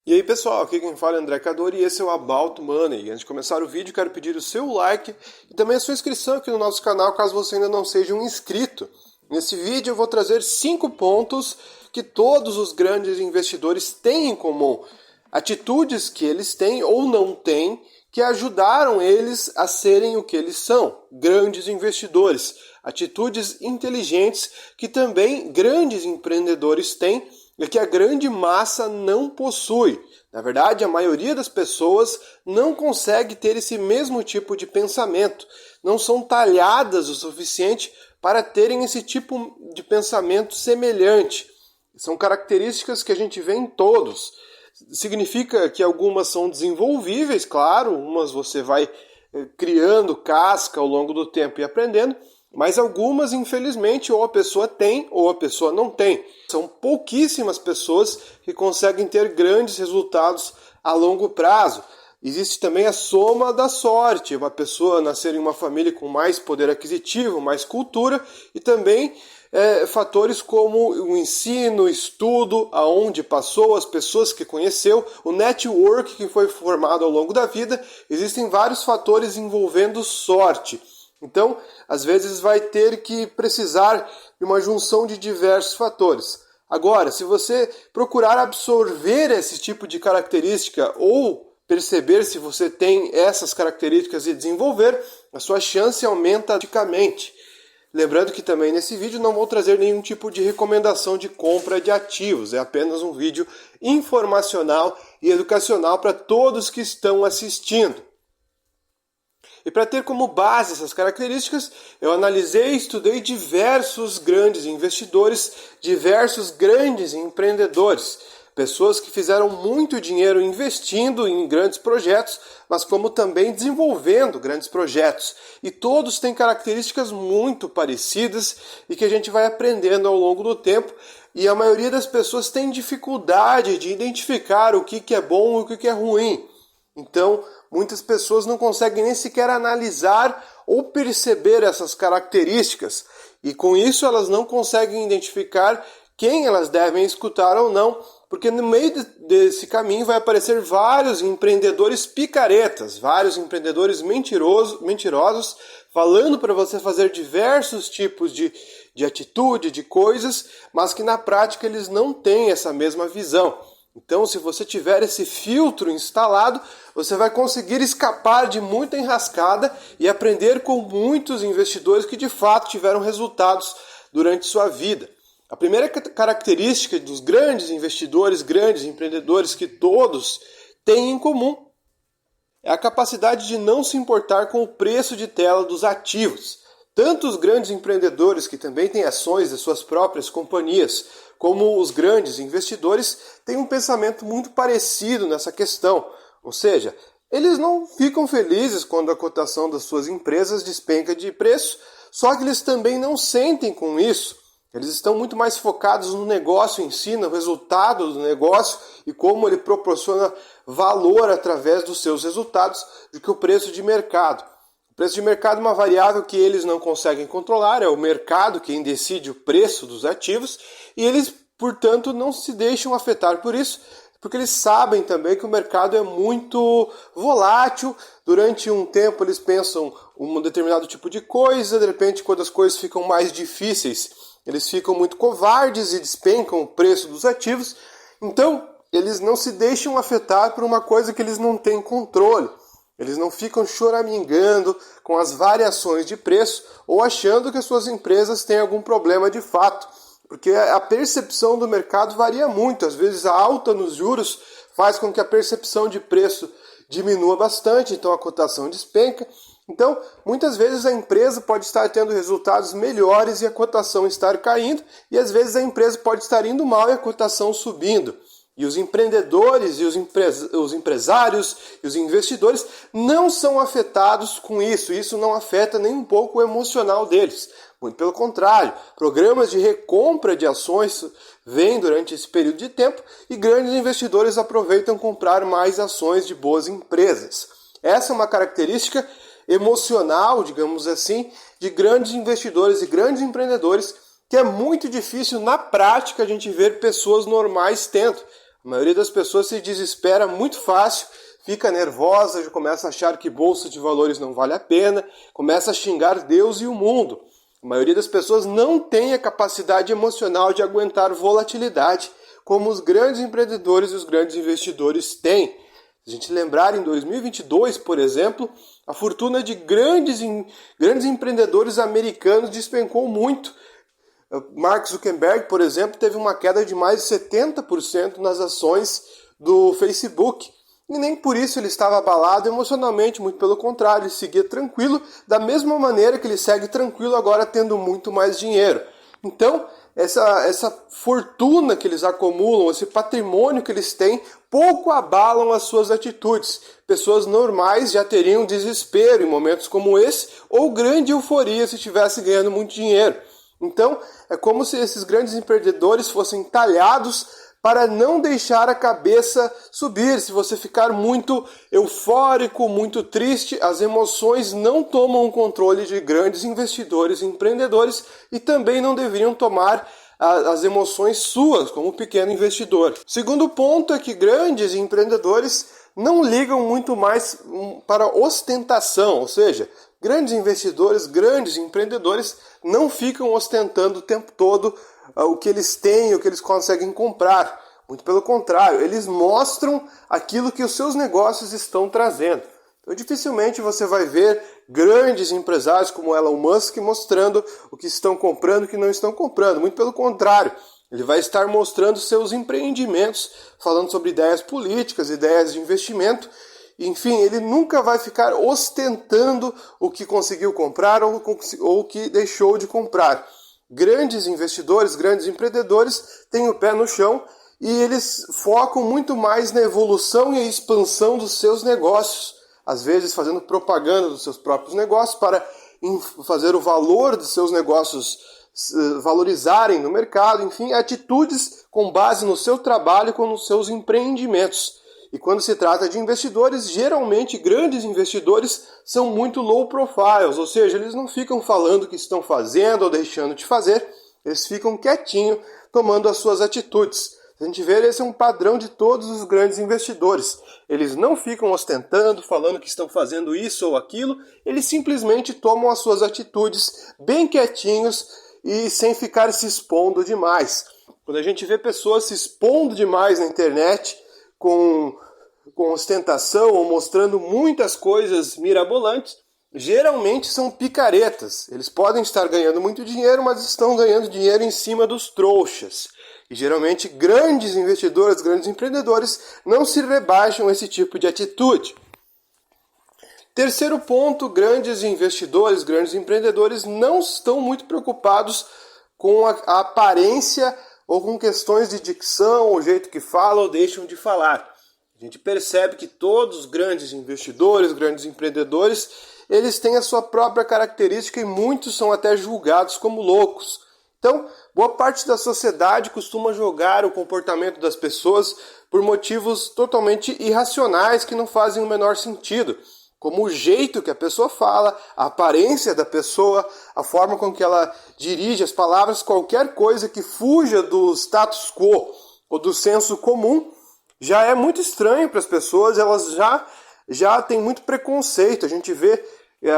E aí pessoal, aqui quem fala é André Cadori e esse é o About Money. Antes de começar o vídeo, quero pedir o seu like e também a sua inscrição aqui no nosso canal, caso você ainda não seja um inscrito. Nesse vídeo eu vou trazer 5 pontos que todos os grandes investidores têm em comum. Atitudes que eles têm ou não têm que ajudaram eles a serem o que eles são, grandes investidores. Atitudes inteligentes que também grandes empreendedores têm e que a grande massa não possui. Na verdade, a maioria das pessoas não consegue ter esse mesmo tipo de pensamento, não são talhadas o suficiente para terem esse tipo de pensamento semelhante. São características que a gente vê em todos. Significa que algumas são desenvolvíveis, claro, umas você vai criando casca ao longo do tempo e aprendendo, mas algumas, infelizmente, ou a pessoa tem ou a pessoa não tem. São pouquíssimas pessoas que conseguem ter grandes resultados a longo prazo. Existe também a soma da sorte, uma pessoa nascer em uma família com mais poder aquisitivo, mais cultura e também fatores como o ensino, o estudo, aonde passou, as pessoas que conheceu, o network que foi formado ao longo da vida. Existem vários fatores envolvendo sorte. Então, às vezes vai ter que precisar de uma junção de diversos fatores. Agora, se você procurar absorver esse tipo de característica ou perceber se você tem essas características e desenvolver, a sua chance aumenta drasticamente. Lembrando que também nesse vídeo não vou trazer nenhum tipo de recomendação de compra de ativos, é apenas um vídeo informacional e educacional para todos que estão assistindo. E para ter como base essas características, eu analisei e estudei diversos grandes investidores, diversos grandes empreendedores, pessoas que fizeram muito dinheiro investindo em grandes projetos, mas como também desenvolvendo grandes projetos. E todos têm características muito parecidas e que a gente vai aprendendo ao longo do tempo. E a maioria das pessoas tem dificuldade de identificar o que é bom e o que é ruim. Então, muitas pessoas não conseguem nem sequer analisar ou perceber essas características. E com isso elas não conseguem identificar quem elas devem escutar ou não, porque no meio desse caminho vai aparecer vários empreendedores picaretas, vários empreendedores mentirosos, falando para você fazer diversos tipos de atitude, de coisas, mas que na prática eles não têm essa mesma visão. Então, se você tiver esse filtro instalado, você vai conseguir escapar de muita enrascada e aprender com muitos investidores que de fato tiveram resultados durante sua vida. A primeira característica dos grandes investidores, grandes empreendedores que todos têm em comum é a capacidade de não se importar com o preço de tela dos ativos. Tanto os grandes empreendedores que também têm ações de suas próprias companhias, como os grandes investidores, têm um pensamento muito parecido nessa questão. Ou seja, eles não ficam felizes quando a cotação das suas empresas despenca de preço, só que eles também não sentem com isso. Eles estão muito mais focados no negócio em si, no resultado do negócio e como ele proporciona valor através dos seus resultados do que o preço de mercado. O preço de mercado é uma variável que eles não conseguem controlar, é o mercado quem decide o preço dos ativos e eles, portanto, não se deixam afetar por isso, porque eles sabem também que o mercado é muito volátil. Durante um tempo eles pensam um determinado tipo de coisa, de repente quando as coisas ficam mais difíceis, eles ficam muito covardes e despencam o preço dos ativos. Então, eles não se deixam afetar por uma coisa que eles não têm controle. Eles não ficam choramingando com as variações de preço ou achando que as suas empresas têm algum problema de fato. Porque a percepção do mercado varia muito. Às vezes a alta nos juros faz com que a percepção de preço diminua bastante, então a cotação despenca. Então, muitas vezes a empresa pode estar tendo resultados melhores e a cotação estar caindo, e às vezes a empresa pode estar indo mal e a cotação subindo. E os empreendedores e os empresários e os investidores não são afetados com isso. Isso não afeta nem um pouco o emocional deles. Muito pelo contrário, programas de recompra de ações vêm durante esse período de tempo e grandes investidores aproveitam comprar mais ações de boas empresas. Essa é uma característica emocional, digamos assim, de grandes investidores e grandes empreendedores que é muito difícil na prática a gente ver pessoas normais tendo. A A maioria das pessoas se desespera muito fácil, fica nervosa, já começa a achar que bolsa de valores não vale a pena, começa a xingar Deus e o mundo. A maioria das pessoas não tem a capacidade emocional de aguentar volatilidade, como os grandes empreendedores e os grandes investidores têm. Se a gente lembrar, em 2022, por exemplo, a fortuna de grandes empreendedores americanos despencou muito. Mark Zuckerberg, por exemplo, teve uma queda de mais de 70% nas ações do Facebook. E nem por isso ele estava abalado emocionalmente, muito pelo contrário, ele seguia tranquilo, da mesma maneira que ele segue tranquilo agora tendo muito mais dinheiro. Então, essa fortuna que eles acumulam, esse patrimônio que eles têm, pouco abalam as suas atitudes. Pessoas normais já teriam desespero em momentos como esse, ou grande euforia se estivesse ganhando muito dinheiro. Então, é como se esses grandes empreendedores fossem talhados para não deixar a cabeça subir. Se você ficar muito eufórico, muito triste, as emoções não tomam o controle de grandes investidores e empreendedores e também não deveriam tomar as emoções suas como pequeno investidor. O segundo ponto é que grandes empreendedores não ligam muito mais para ostentação, ou seja, grandes investidores, grandes empreendedores não ficam ostentando o tempo todo o que eles têm, o que eles conseguem comprar. Muito pelo contrário, eles mostram aquilo que os seus negócios estão trazendo. Então, dificilmente você vai ver grandes empresários como Elon Musk mostrando o que estão comprando e o que não estão comprando. Muito pelo contrário, ele vai estar mostrando seus empreendimentos, falando sobre ideias políticas, ideias de investimento. Enfim, ele nunca vai ficar ostentando o que conseguiu comprar ou o que deixou de comprar. Grandes investidores, grandes empreendedores têm o pé no chão e eles focam muito mais na evolução e expansão dos seus negócios, às vezes fazendo propaganda dos seus próprios negócios para fazer o valor dos seus negócios valorizarem no mercado, enfim, atitudes com base no seu trabalho, com os seus empreendimentos. E quando se trata de investidores, geralmente grandes investidores são muito low profiles, ou seja, eles não ficam falando o que estão fazendo ou deixando de fazer, eles ficam quietinho, tomando as suas atitudes. Se a gente ver, esse é um padrão de todos os grandes investidores. Eles não ficam ostentando, falando que estão fazendo isso ou aquilo, eles simplesmente tomam as suas atitudes bem quietinhos e sem ficar se expondo demais. Quando a gente vê pessoas se expondo demais na internet, com ostentação ou mostrando muitas coisas mirabolantes, geralmente são picaretas. Eles podem estar ganhando muito dinheiro, mas estão ganhando dinheiro em cima dos trouxas. E geralmente grandes investidores, grandes empreendedores não se rebaixam a esse tipo de atitude. Terceiro ponto, grandes investidores, grandes empreendedores não estão muito preocupados com a aparência ou com questões de dicção, o jeito que falam ou deixam de falar. A gente percebe que todos os grandes investidores, grandes empreendedores, eles têm a sua própria característica e muitos são até julgados como loucos. Então, boa parte da sociedade costuma julgar o comportamento das pessoas por motivos totalmente irracionais que não fazem o menor sentido, como o jeito que a pessoa fala, a aparência da pessoa, a forma com que ela dirige as palavras, qualquer coisa que fuja do status quo ou do senso comum, já é muito estranho para as pessoas, elas já têm muito preconceito. A gente vê,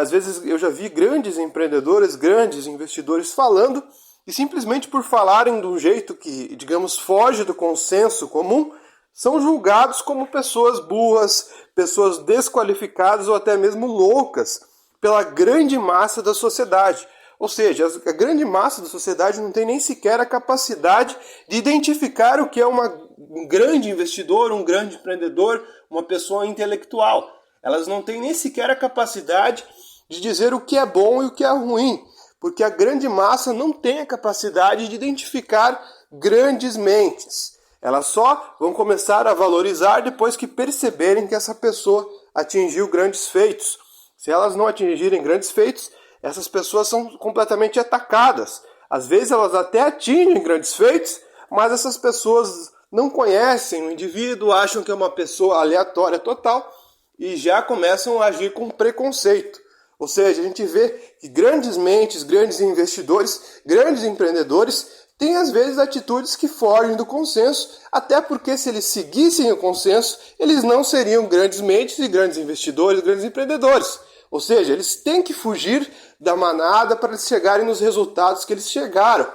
às vezes eu já vi grandes empreendedores, grandes investidores falando, e simplesmente por falarem de um jeito que, digamos, foge do consenso comum, são julgados como pessoas burras, pessoas desqualificadas ou até mesmo loucas pela grande massa da sociedade. Ou seja, a grande massa da sociedade não tem nem sequer a capacidade de identificar o que é um grande investidor, um grande empreendedor, uma pessoa intelectual. Elas não têm nem sequer a capacidade de dizer o que é bom e o que é ruim, porque a grande massa não tem a capacidade de identificar grandes mentes. Elas só vão começar a valorizar depois que perceberem que essa pessoa atingiu grandes feitos. Se elas não atingirem grandes feitos, essas pessoas são completamente atacadas. Às vezes elas até atingem grandes feitos, mas essas pessoas não conhecem o indivíduo, acham que é uma pessoa aleatória total e já começam a agir com preconceito. Ou seja, a gente vê que grandes mentes, grandes investidores, grandes empreendedores têm às vezes atitudes que fogem do consenso, até porque se eles seguissem o consenso, eles não seriam grandes mentes e grandes investidores, grandes empreendedores. Ou seja, eles têm que fugir da manada para eles chegarem nos resultados que eles chegaram.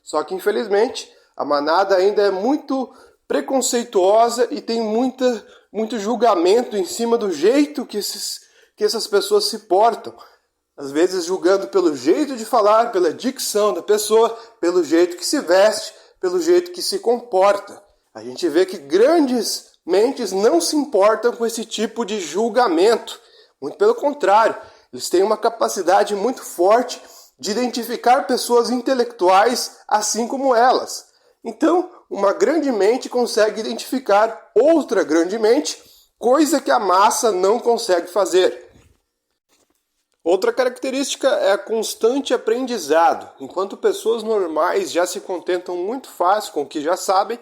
Só que, infelizmente, a manada ainda é muito preconceituosa e tem muito julgamento em cima do jeito que essas pessoas se portam. Às vezes julgando pelo jeito de falar, pela dicção da pessoa, pelo jeito que se veste, pelo jeito que se comporta. A gente vê que grandes mentes não se importam com esse tipo de julgamento. Muito pelo contrário, eles têm uma capacidade muito forte de identificar pessoas intelectuais assim como elas. Então, uma grande mente consegue identificar outra grande mente, coisa que a massa não consegue fazer. Outra característica é a constante aprendizado. Enquanto pessoas normais já se contentam muito fácil com o que já sabem,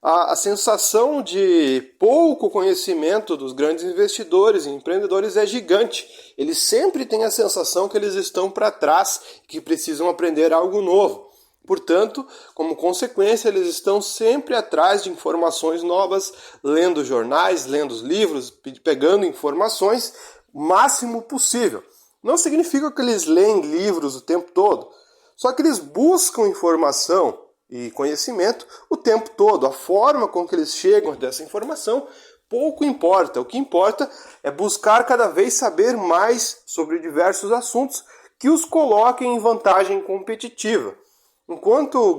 a sensação de pouco conhecimento dos grandes investidores e empreendedores é gigante. Eles sempre têm a sensação que eles estão para trás, que precisam aprender algo novo. Portanto, como consequência, eles estão sempre atrás de informações novas, lendo jornais, lendo livros, pegando informações o máximo possível. Não significa que eles leem livros o tempo todo, só que eles buscam informação e conhecimento o tempo todo. A forma com que eles chegam até essa informação pouco importa. O que importa é buscar cada vez saber mais sobre diversos assuntos que os coloquem em vantagem competitiva. Enquanto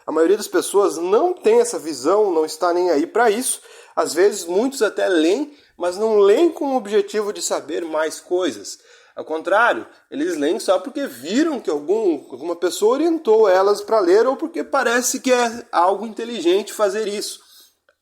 a maioria das pessoas não tem essa visão, não está nem aí para isso, às vezes muitos até leem, mas não leem com o objetivo de saber mais coisas. Ao contrário, eles leem só porque viram que alguma pessoa orientou elas para ler ou porque parece que é algo inteligente fazer isso.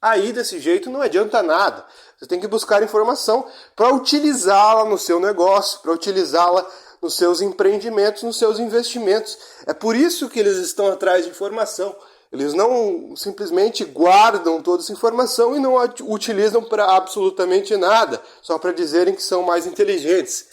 Aí, desse jeito, não adianta nada. Você tem que buscar informação para utilizá-la no seu negócio, para utilizá-la nos seus empreendimentos, nos seus investimentos. É por isso que eles estão atrás de informação. Eles não simplesmente guardam toda essa informação e não a utilizam para absolutamente nada, só para dizerem que são mais inteligentes.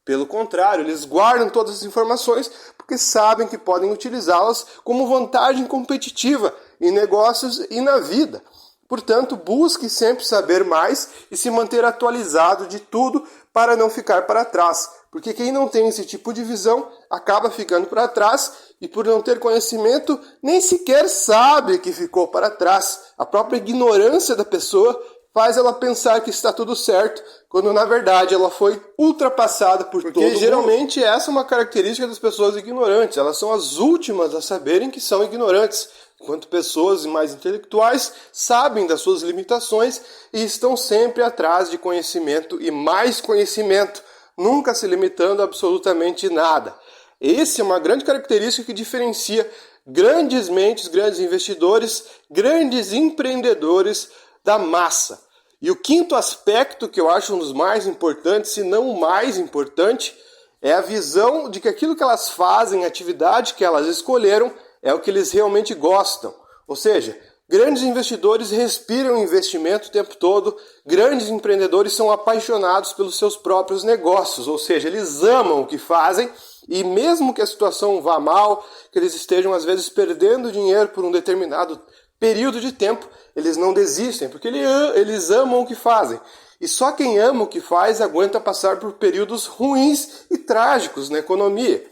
Pelo contrário, eles guardam todas as informações porque sabem que podem utilizá-las como vantagem competitiva em negócios e na vida. Portanto, busque sempre saber mais e se manter atualizado de tudo para não ficar para trás. Porque quem não tem esse tipo de visão acaba ficando para trás e por não ter conhecimento nem sequer sabe que ficou para trás. A própria ignorância da pessoa faz ela pensar que está tudo certo, quando na verdade ela foi ultrapassada por todo mundo. Porque geralmente essa é uma característica das pessoas ignorantes. Elas são as últimas a saberem que são ignorantes. Enquanto pessoas mais intelectuais sabem das suas limitações e estão sempre atrás de conhecimento e mais conhecimento, nunca se limitando a absolutamente nada. Essa é uma grande característica que diferencia grandes mentes, grandes investidores, grandes empreendedores da massa. E o quinto aspecto, que eu acho um dos mais importantes, se não o mais importante, é a visão de que aquilo que elas fazem, a atividade que elas escolheram, é o que eles realmente gostam. Ou seja, grandes investidores respiram investimento o tempo todo, grandes empreendedores são apaixonados pelos seus próprios negócios, ou seja, eles amam o que fazem e mesmo que a situação vá mal, que eles estejam às vezes perdendo dinheiro por um determinado período de tempo, eles não desistem, porque eles amam o que fazem. E só quem ama o que faz aguenta passar por períodos ruins e trágicos na economia.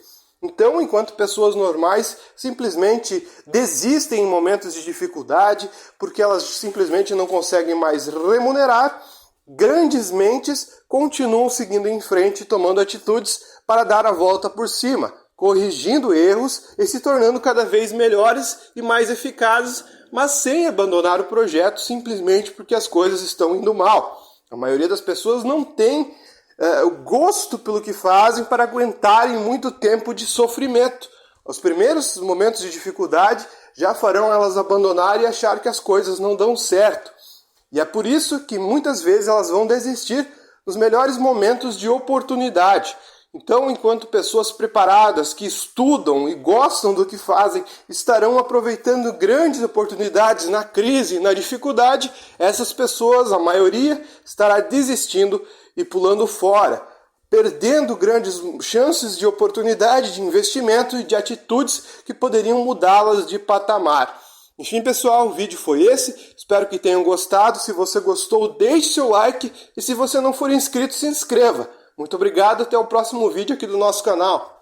Então, enquanto pessoas normais simplesmente desistem em momentos de dificuldade, porque elas simplesmente não conseguem mais remunerar, grandes mentes continuam seguindo em frente, tomando atitudes para dar a volta por cima, corrigindo erros e se tornando cada vez melhores e mais eficazes, mas sem abandonar o projeto simplesmente porque as coisas estão indo mal. A maioria das pessoas não tem o gosto pelo que fazem para aguentarem muito tempo de sofrimento. Os primeiros momentos de dificuldade já farão elas abandonar e achar que as coisas não dão certo. E é por isso que muitas vezes elas vão desistir nos melhores momentos de oportunidade. Então, enquanto pessoas preparadas que estudam e gostam do que fazem estarão aproveitando grandes oportunidades na crise, na dificuldade, essas pessoas, a maioria, estará desistindo e pulando fora, perdendo grandes chances de oportunidade, de investimento e de atitudes que poderiam mudá-las de patamar. Enfim, pessoal, o vídeo foi esse. Espero que tenham gostado. Se você gostou, deixe seu like. E se você não for inscrito, se inscreva. Muito obrigado. Até o próximo vídeo aqui do nosso canal.